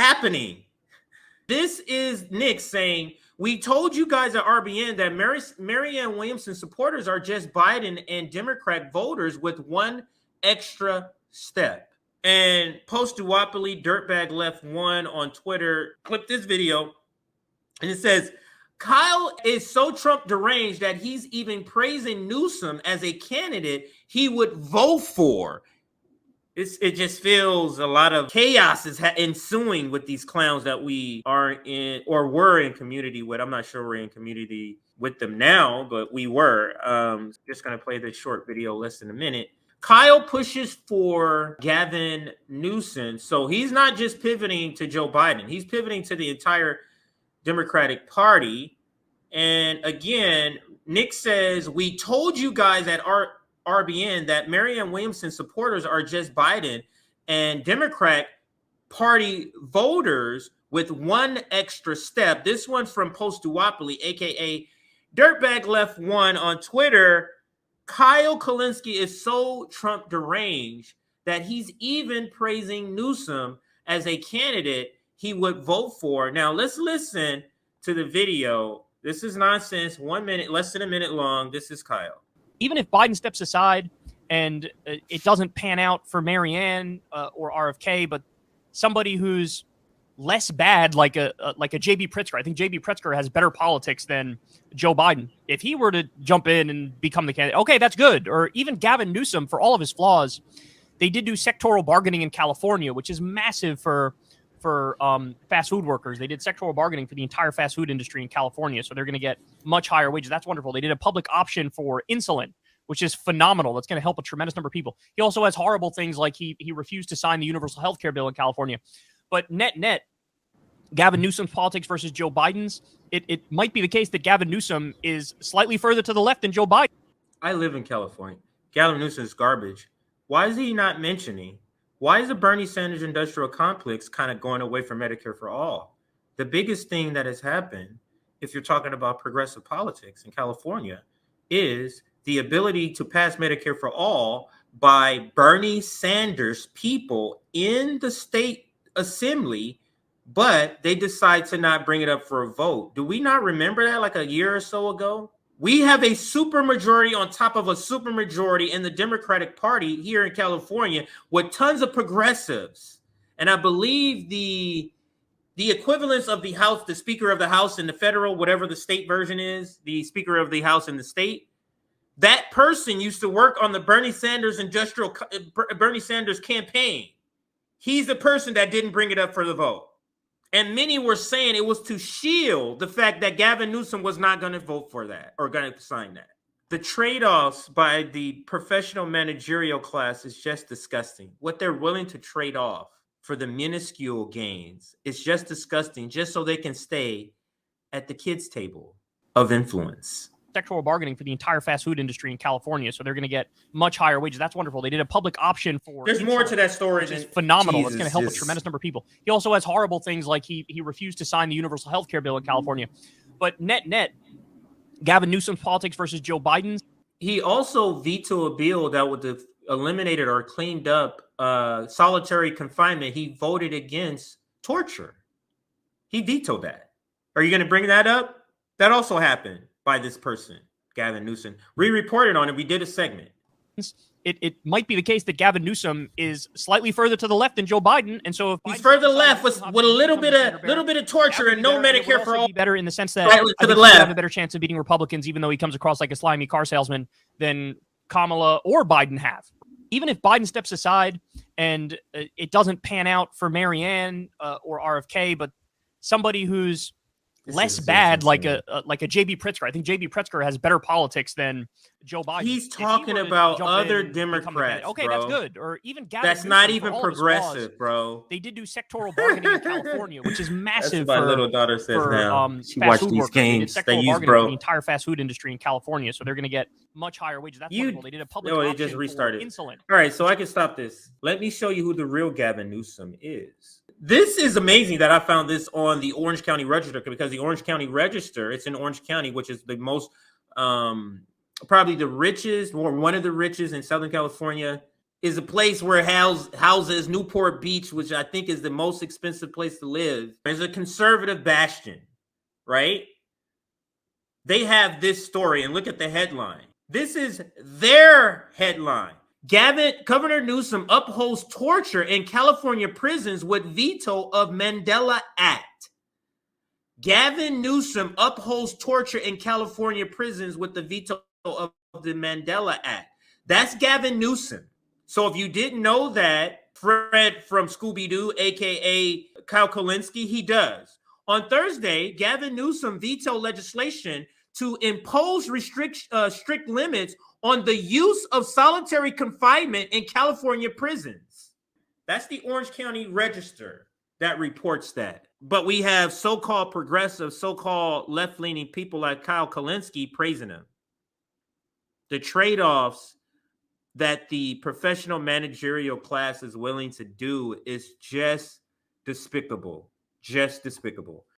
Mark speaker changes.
Speaker 1: happening? This is Nick saying, we told you guys at RBN that Marianne Williamson supporters are just Biden and Democrat voters with one extra step. And post-duopoly dirtbag left one on Twitter clipped this video, and it says, Kyle is so Trump deranged that he's even praising Newsom as a candidate he would vote for. It just feels a lot of chaos is ensuing with these clowns that we are in or were in community with. I'm not sure we're in community with them now, but we were. Just going to play this short video less than a minute. Kyle pushes for Gavin Newsom. So he's not just pivoting to Joe Biden. He's pivoting to the entire Democratic Party. And again, Nick says, we told you guys at RBN that Marianne Williamson supporters are just Biden and Democrat Party voters with one extra step. This one from post-duopoly, aka Dirtbag Left One on Twitter. Kyle Kulinski is so Trump deranged that he's even praising Newsom as a candidate he would vote for. Now let's listen to the video. This is nonsense. 1 minute, less than a minute long. This is Kyle.
Speaker 2: Even if Biden steps aside and it doesn't pan out for Marianne or RFK, but somebody who's less bad, like a J.B. Pritzker. I think J.B. Pritzker has better politics than Joe Biden. If he were to jump in and become the candidate, okay, that's good. Or even Gavin Newsom, for all of his flaws, they did do sectoral bargaining in California, which is massive for fast food workers. They did sectoral bargaining for the entire fast food industry in California, so they're going to get much higher wages. That's wonderful. They did a public option for insulin, which is phenomenal. That's going to help a tremendous number of people. He also has horrible things like he refused to sign the universal health care bill in California. But net, Gavin Newsom's politics versus Joe Biden's, it might be the case that Gavin Newsom is slightly further to the left than Joe Biden.
Speaker 1: I live in California. Gavin Newsom is garbage. Why is he not mentioning? Why is the Bernie Sanders industrial complex kind of going away from Medicare for all? The biggest thing that has happened, if you're talking about progressive politics in California, is the ability to pass Medicare for all by Bernie Sanders people in the state assembly, but they decide to not bring it up for a vote. Do we not remember that like a year or so ago? We have a supermajority on top of a supermajority in the Democratic Party here in California with tons of progressives. And I believe the equivalence of the House, the Speaker of the House in the federal, whatever the state version is, the Speaker of the House in the state, that person used to work on the Bernie Sanders campaign. He's the person that didn't bring it up for the vote. And many were saying it was to shield the fact that Gavin Newsom was not going to vote for that or going to sign that. The trade-offs by the professional managerial class is just disgusting. What they're willing to trade off for the minuscule gains is just disgusting, just so they can stay at the kids' table of influence.
Speaker 2: Sectoral bargaining for the entire fast food industry in California, so they're going to get much higher wages. That's wonderful. They did a public option for.
Speaker 1: There's more to that story.
Speaker 2: Which is phenomenal. It's going to help a tremendous number of people. He also has horrible things like he refused to sign the universal health care bill in California. But net, Gavin Newsom's politics versus Joe Biden's.
Speaker 1: He also vetoed a bill that would have eliminated or cleaned up solitary confinement. He voted against torture. He vetoed that. Are you going to bring that up? That also happened by this person, Gavin Newsom. We reported on it. We did a segment.
Speaker 2: It might be the case that Gavin Newsom is slightly further to the left than Joe Biden, and so if
Speaker 1: he's further left with a little bit of torture and no Medicare for all,
Speaker 2: be better in the sense that
Speaker 1: right to the left,
Speaker 2: have a better chance of beating Republicans, even though he comes across like a slimy car salesman, than Kamala or Biden have. Even if Biden steps aside and it doesn't pan out for Marianne or RFK, but somebody who's less bad, like a J.B. Pritzker. I think J.B. Pritzker has better politics than Joe Biden.
Speaker 1: He's talking about other Democrats,
Speaker 2: okay,
Speaker 1: bro.
Speaker 2: That's good. Or even Gavin
Speaker 1: that's
Speaker 2: Newsom,
Speaker 1: not even progressive, bro.
Speaker 2: They did do sectoral bargaining in California, which is massive.
Speaker 1: That's what my little daughter says now. She watched these games
Speaker 2: they
Speaker 1: use,
Speaker 2: bro. For the entire fast food industry in California, so they're going to get much higher wages. That's wonderful. They did a public option.
Speaker 1: They just restarted
Speaker 2: insulin.
Speaker 1: All right, so I can stop this. Let me show you who the real Gavin Newsom is. This is amazing that I found this on the Orange County Register, because the Orange County Register, it's in Orange County, which is the most, probably the richest, or one of the richest in Southern California. is a place where houses Newport Beach, which I think is the most expensive place to live. There's a conservative bastion, right? They have this story, and look at the headline. This is their headline. Governor Newsom upholds torture in California prisons with veto of Mandela Act. Gavin Newsom upholds torture in California prisons with the veto of the Mandela Act. That's Gavin Newsom. So if you didn't know that, Fred from Scooby-Doo, aka Kyle Kulinski, he does. On Thursday, Gavin Newsom vetoed legislation to impose strict limits on the use of solitary confinement in California prisons. That's the Orange County Register that reports that. But we have so-called progressive, so-called left-leaning people like Kyle Kulinski praising him. The trade-offs that the professional managerial class is willing to do is just despicable. Just despicable.